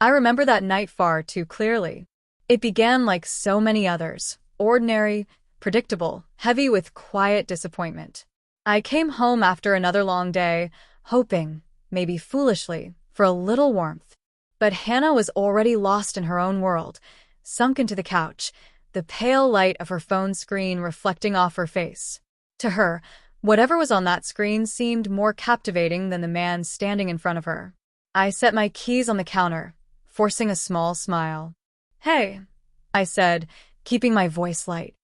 I remember that night far too clearly. It began like so many others, ordinary, predictable, heavy with quiet disappointment. I came home after another long day, hoping, maybe foolishly, for a little warmth. But Hannah was already lost in her own world, sunk into the couch, the pale light of her phone screen reflecting off her face. To her, whatever was on that screen seemed more captivating than the man standing in front of her. I set my keys on the counter, forcing a small smile. "Hey," I said, keeping my voice light.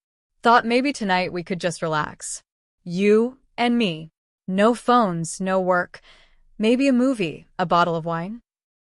"Thought maybe tonight we could just relax. You and me. No phones, no work. Maybe a movie, a bottle of wine."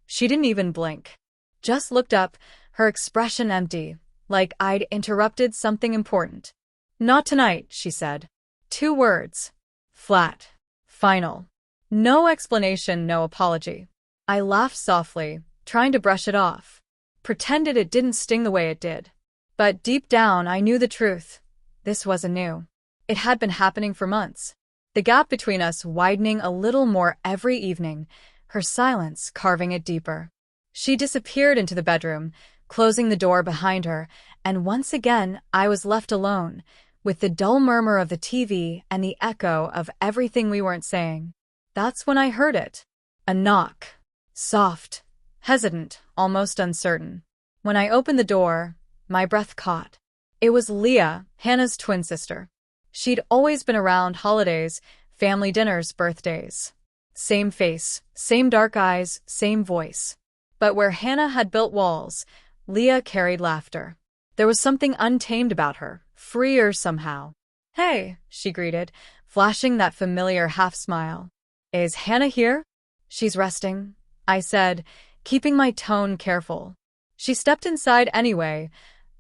She didn't even blink. Just looked up, her expression empty, like I'd interrupted something important. "Not tonight," she said. 2 words. Flat. Final. No explanation, no apology. I laughed softly, trying to brush it off. Pretended it didn't sting the way it did. But deep down, I knew the truth. This wasn't new. It had been happening for months. The gap between us widening a little more every evening, her silence carving it deeper. She disappeared into the bedroom, closing the door behind her, and once again I was left alone, with the dull murmur of the TV and the echo of everything we weren't saying. That's when I heard it. A knock. Soft, hesitant, almost uncertain. When I opened the door, my breath caught. It was Leah, Hannah's twin sister. She'd always been around holidays, family dinners, birthdays. Same face, same dark eyes, same voice. But where Hannah had built walls, Leah carried laughter. There was something untamed about her, freer somehow. "Hey," she greeted, flashing that familiar half-smile. "Is Hannah here?" "She's resting," I said, keeping my tone careful. She stepped inside anyway,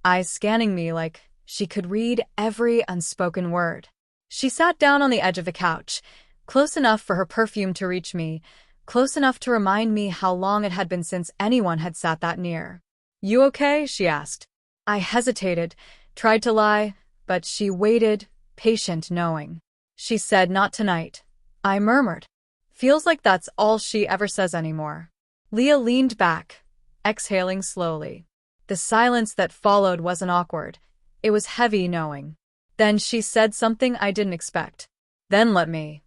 eyes scanning me like she could read every unspoken word. She sat down on the edge of the couch, close enough for her perfume to reach me, close enough to remind me how long it had been since anyone had sat that near. "You okay?" she asked. I hesitated, tried to lie, but she waited, patient, knowing. She said, "Not tonight." I murmured. Feels like that's all she ever says anymore. Leah leaned back, exhaling slowly. The silence that followed wasn't awkward. It was heavy knowing. Then she said something I didn't expect. "Then let me."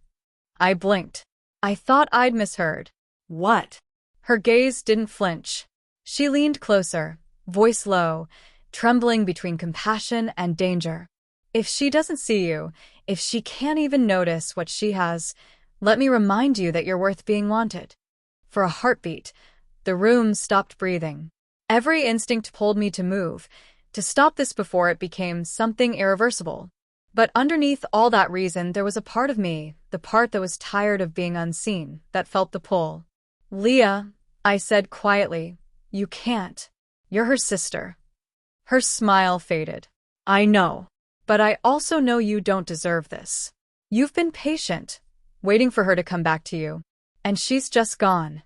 I blinked. I thought I'd misheard. "What?" Her gaze didn't flinch. She leaned closer, voice low, trembling between compassion and danger. "If she doesn't see you, if she can't even notice what she has, let me remind you that you're worth being wanted." For a heartbeat, the room stopped breathing. Every instinct pulled me to move, to stop this before it became something irreversible. But underneath all that reason, there was a part of me, the part that was tired of being unseen, that felt the pull. "Leah," I said quietly, "you can't. You're her sister." Her smile faded. "I know. But I also know you don't deserve this. You've been patient, waiting for her to come back to you. And she's just gone."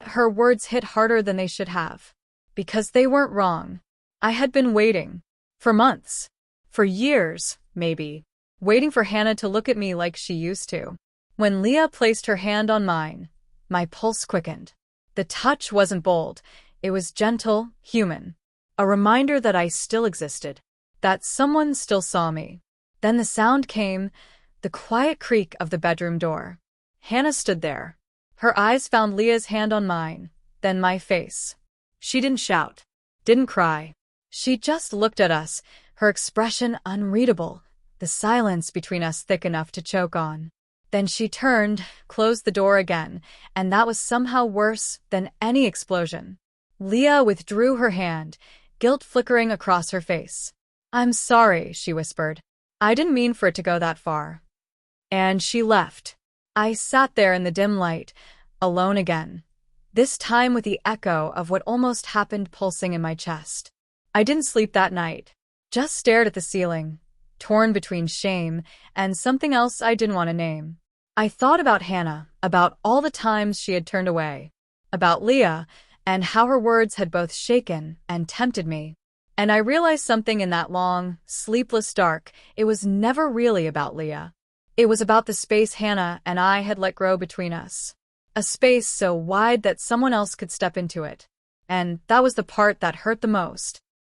Her words hit harder than they should have. Because they weren't wrong. I had been waiting. For months. For years, maybe. Waiting for Hannah to look at me like she used to. When Leah placed her hand on mine, my pulse quickened. The touch wasn't bold. It was gentle, human. A reminder that I still existed. That someone still saw me. Then the sound came, the quiet creak of the bedroom door. Hannah stood there. Her eyes found Leah's hand on mine, then my face. She didn't shout, didn't cry. She just looked at us, her expression unreadable, the silence between us thick enough to choke on. Then she turned, closed the door again, and that was somehow worse than any explosion. Leah withdrew her hand, guilt flickering across her face. "I'm sorry," she whispered. "I didn't mean for it to go that far." And she left. I sat there in the dim light, alone again. This time with the echo of what almost happened pulsing in my chest. I didn't sleep that night. Just stared at the ceiling, torn between shame and something else I didn't want to name. I thought about Hannah, about all the times she had turned away, about Leah, and how her words had both shaken and tempted me. And I realized something in that long, sleepless dark. It was never really about Leah. It was about the space Hannah and I had let grow between us. A space so wide that someone else could step into it. And that was the part that hurt the most.